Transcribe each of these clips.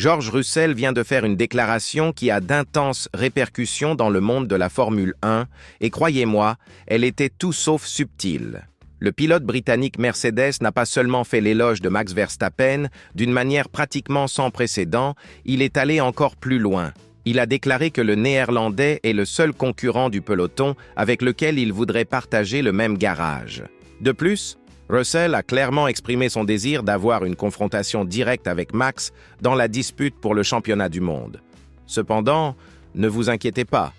George Russell vient de faire une déclaration qui a d'intenses répercussions dans le monde de la Formule 1, et croyez-moi, elle était tout sauf subtile. Le pilote britannique Mercedes n'a pas seulement fait l'éloge de Max Verstappen, d'une manière pratiquement sans précédent, il est allé encore plus loin. Il a déclaré que le Néerlandais est le seul concurrent du peloton avec lequel il voudrait partager le même garage. De plus, Russell a clairement exprimé son désir d'avoir une confrontation directe avec Max dans la dispute pour le championnat du monde. Cependant, ne vous inquiétez pas,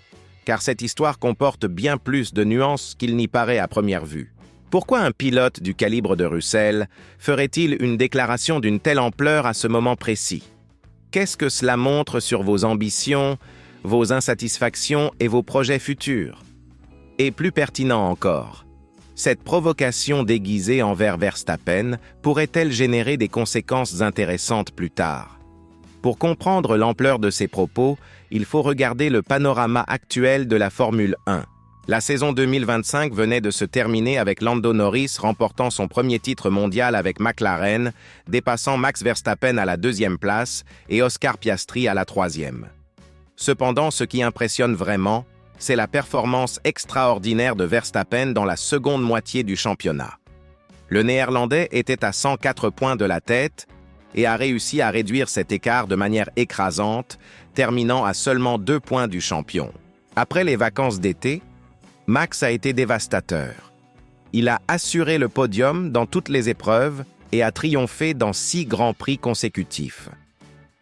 car cette histoire comporte bien plus de nuances qu'il n'y paraît à première vue. Pourquoi un pilote du calibre de Russell ferait-il une déclaration d'une telle ampleur à ce moment précis? Qu'est-ce que cela montre sur vos ambitions, vos insatisfactions et vos projets futurs? Et plus pertinent encore, cette provocation déguisée envers Verstappen pourrait-elle générer des conséquences intéressantes plus tard? Pour comprendre l'ampleur de ces propos, il faut regarder le panorama actuel de la Formule 1. La saison 2025 venait de se terminer avec Lando Norris remportant son premier titre mondial avec McLaren, dépassant Max Verstappen à la 2e place et Oscar Piastri à la 3e. Cependant, ce qui impressionne vraiment, c'est la performance extraordinaire de Verstappen dans la seconde moitié du championnat. Le Néerlandais était à 104 points de la tête et a réussi à réduire cet écart de manière écrasante, terminant à seulement 2 points du champion. Après les vacances d'été, Max a été dévastateur. Il a assuré le podium dans toutes les épreuves et a triomphé dans 6 grands prix consécutifs.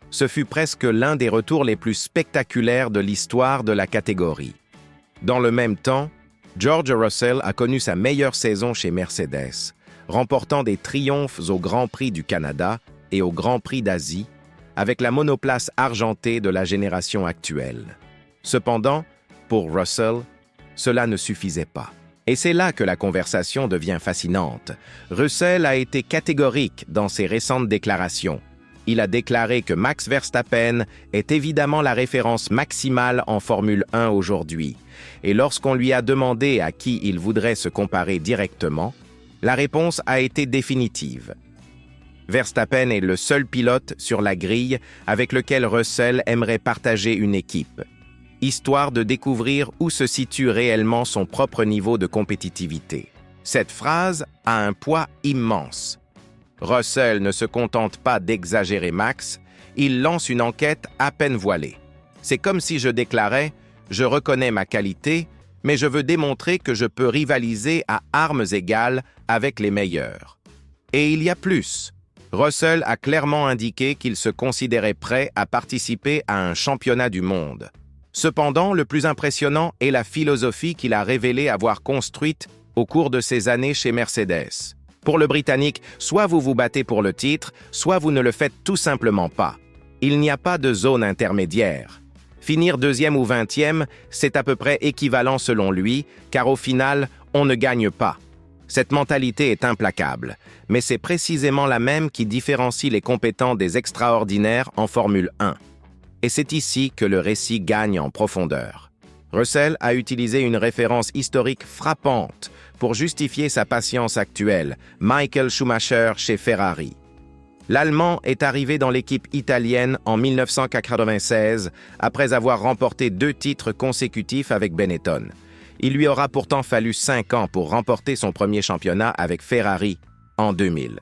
Ce fut presque l'un des retours les plus spectaculaires de l'histoire de la catégorie. Dans le même temps, George Russell a connu sa meilleure saison chez Mercedes, remportant des triomphes au Grand Prix du Canada et au Grand Prix d'Asie, avec la monoplace argentée de la génération actuelle. Cependant, pour Russell, cela ne suffisait pas. Et c'est là que la conversation devient fascinante. Russell a été catégorique dans ses récentes déclarations. Il a déclaré que Max Verstappen est évidemment la référence maximale en Formule 1 aujourd'hui. Et lorsqu'on lui a demandé à qui il voudrait se comparer directement, la réponse a été définitive. Verstappen est le seul pilote sur la grille avec lequel Russell aimerait partager une équipe, histoire de découvrir où se situe réellement son propre niveau de compétitivité. Cette phrase a un poids immense. Russell ne se contente pas d'exagérer Max, il lance une enquête à peine voilée. C'est comme si je déclarais « Je reconnais ma qualité, mais je veux démontrer que je peux rivaliser à armes égales avec les meilleurs. » Et il y a plus. Russell a clairement indiqué qu'il se considérait prêt à participer à un championnat du monde. Cependant, le plus impressionnant est la philosophie qu'il a révélé avoir construite au cours de ses années chez Mercedes. Pour le Britannique, soit vous vous battez pour le titre, soit vous ne le faites tout simplement pas. Il n'y a pas de zone intermédiaire. Finir 2e ou 20e, c'est à peu près équivalent selon lui, car au final, on ne gagne pas. Cette mentalité est implacable, mais c'est précisément la même qui différencie les compétents des extraordinaires en Formule 1. Et c'est ici que le récit gagne en profondeur. Russell a utilisé une référence historique frappante pour justifier sa patience actuelle, Michael Schumacher chez Ferrari. L'Allemand est arrivé dans l'équipe italienne en 1996 après avoir remporté 2 titres consécutifs avec Benetton. Il lui aura pourtant fallu 5 ans pour remporter son premier championnat avec Ferrari en 2000.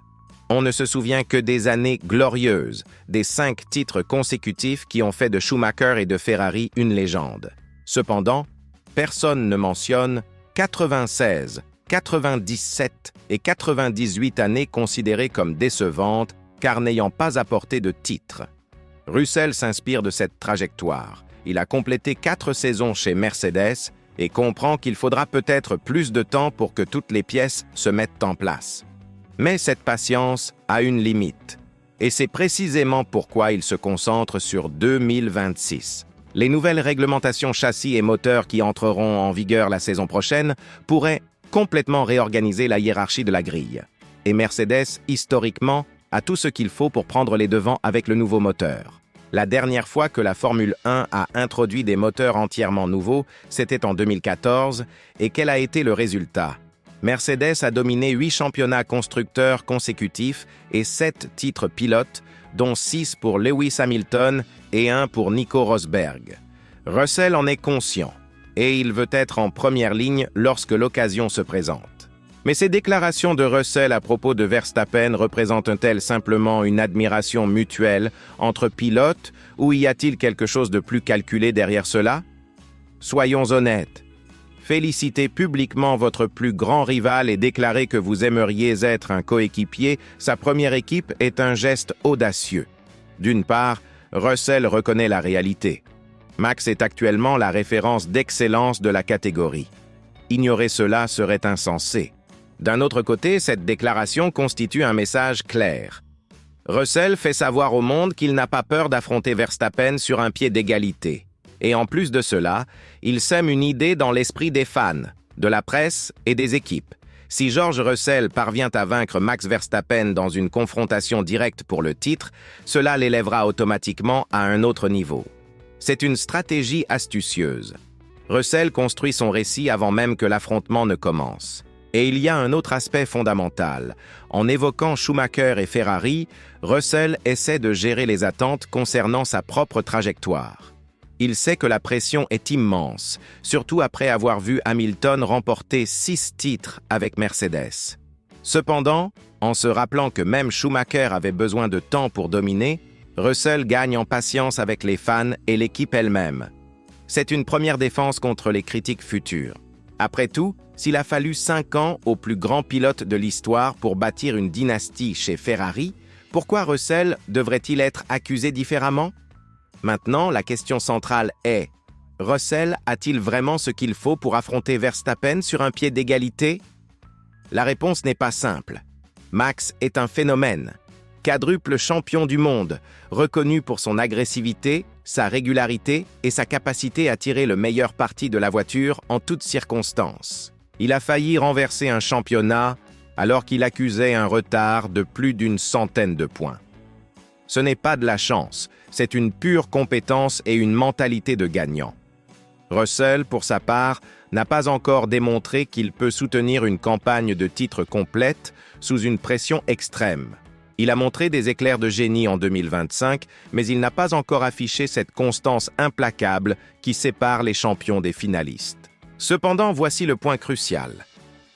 On ne se souvient que des années glorieuses, des 5 titres consécutifs qui ont fait de Schumacher et de Ferrari une légende. Cependant, personne ne mentionne 96, 97 et 98 années considérées comme décevantes car n'ayant pas apporté de titre. Russell s'inspire de cette trajectoire. Il a complété 4 saisons chez Mercedes et comprend qu'il faudra peut-être plus de temps pour que toutes les pièces se mettent en place. Mais cette patience a une limite. Et c'est précisément pourquoi il se concentre sur 2026. Les nouvelles réglementations châssis et moteurs qui entreront en vigueur la saison prochaine pourraient complètement réorganiser la hiérarchie de la grille. Et Mercedes, historiquement, a tout ce qu'il faut pour prendre les devants avec le nouveau moteur. La dernière fois que la Formule 1 a introduit des moteurs entièrement nouveaux, c'était en 2014, et quel a été le résultat? Mercedes a dominé 8 championnats constructeurs consécutifs et 7 titres pilotes, dont 6 pour Lewis Hamilton et 1 pour Nico Rosberg. Russell en est conscient, et il veut être en première ligne lorsque l'occasion se présente. Mais ces déclarations de Russell à propos de Verstappen représentent-elles simplement une admiration mutuelle entre pilotes ou y a-t-il quelque chose de plus calculé derrière cela? Soyons honnêtes. Féliciter publiquement votre plus grand rival et déclarer que vous aimeriez être un coéquipier, sa première équipe, est un geste audacieux. D'une part, Russell reconnaît la réalité. Max est actuellement la référence d'excellence de la catégorie. Ignorer cela serait insensé. D'un autre côté, cette déclaration constitue un message clair. Russell fait savoir au monde qu'il n'a pas peur d'affronter Verstappen sur un pied d'égalité. Et en plus de cela, il sème une idée dans l'esprit des fans, de la presse et des équipes. Si George Russell parvient à vaincre Max Verstappen dans une confrontation directe pour le titre, cela l'élèvera automatiquement à un autre niveau. C'est une stratégie astucieuse. Russell construit son récit avant même que l'affrontement ne commence. Et il y a un autre aspect fondamental. En évoquant Schumacher et Ferrari, Russell essaie de gérer les attentes concernant sa propre trajectoire. Il sait que la pression est immense, surtout après avoir vu Hamilton remporter 6 titres avec Mercedes. Cependant, en se rappelant que même Schumacher avait besoin de temps pour dominer, Russell gagne en patience avec les fans et l'équipe elle-même. C'est une première défense contre les critiques futures. Après tout, s'il a fallu 5 ans au plus grand pilote de l'histoire pour bâtir une dynastie chez Ferrari, pourquoi Russell devrait-il être accusé différemment? Maintenant, la question centrale est, Russell a-t-il vraiment ce qu'il faut pour affronter Verstappen sur un pied d'égalité? La réponse n'est pas simple. Max est un phénomène. Quadruple champion du monde, reconnu pour son agressivité, sa régularité et sa capacité à tirer le meilleur parti de la voiture en toutes circonstances. Il a failli renverser un championnat alors qu'il accusait un retard de plus d'une centaine de points. Ce n'est pas de la chance, c'est une pure compétence et une mentalité de gagnant. Russell, pour sa part, n'a pas encore démontré qu'il peut soutenir une campagne de titre complète sous une pression extrême. Il a montré des éclairs de génie en 2025, mais il n'a pas encore affiché cette constance implacable qui sépare les champions des finalistes. Cependant, voici le point crucial.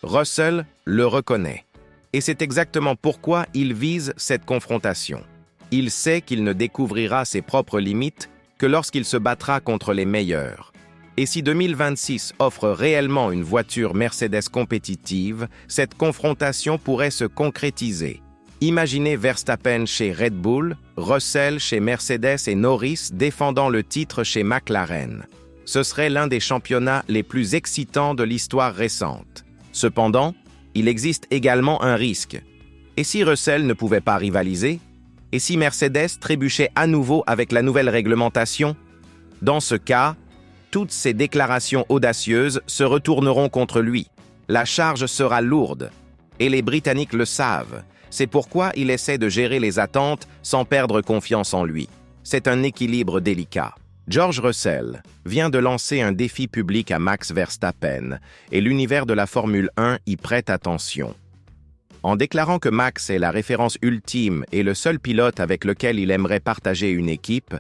Russell le reconnaît. Et c'est exactement pourquoi il vise cette confrontation. Il sait qu'il ne découvrira ses propres limites que lorsqu'il se battra contre les meilleurs. Et si 2026 offre réellement une voiture Mercedes compétitive, cette confrontation pourrait se concrétiser. Imaginez Verstappen chez Red Bull, Russell chez Mercedes et Norris défendant le titre chez McLaren. Ce serait l'un des championnats les plus excitants de l'histoire récente. Cependant, il existe également un risque. Et si Russell ne pouvait pas rivaliser? Et si Mercedes trébuchait à nouveau avec la nouvelle réglementation? Dans ce cas, toutes ces déclarations audacieuses se retourneront contre lui. La charge sera lourde. Et les Britanniques le savent. C'est pourquoi il essaie de gérer les attentes sans perdre confiance en lui. C'est un équilibre délicat. George Russell vient de lancer un défi public à Max Verstappen et l'univers de la Formule 1 y prête attention. En déclarant que Max est la référence ultime et le seul pilote avec lequel il aimerait partager une équipe,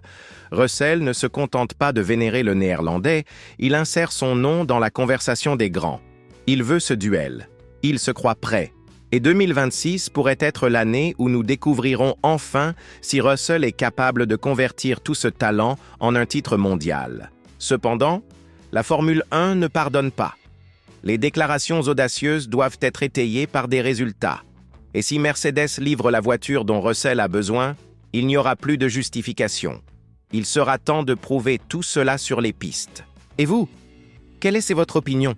Russell ne se contente pas de vénérer le Néerlandais, il insère son nom dans la conversation des grands. Il veut ce duel. Il se croit prêt. Et 2026 pourrait être l'année où nous découvrirons enfin si Russell est capable de convertir tout ce talent en un titre mondial. Cependant, la Formule 1 ne pardonne pas. Les déclarations audacieuses doivent être étayées par des résultats. Et si Mercedes livre la voiture dont Russell a besoin, il n'y aura plus de justification. Il sera temps de prouver tout cela sur les pistes. Et vous, quelle est votre opinion?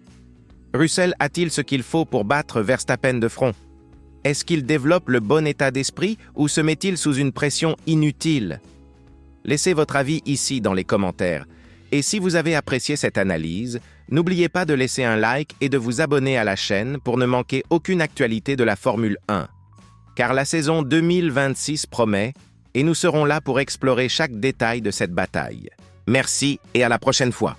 Russell a-t-il ce qu'il faut pour battre Verstappen de front? Est-ce qu'il développe le bon état d'esprit ou se met-il sous une pression inutile? Laissez votre avis ici dans les commentaires. Et si vous avez apprécié cette analyse, n'oubliez pas de laisser un like et de vous abonner à la chaîne pour ne manquer aucune actualité de la Formule 1. Car la saison 2026 promet, et nous serons là pour explorer chaque détail de cette bataille. Merci et à la prochaine fois.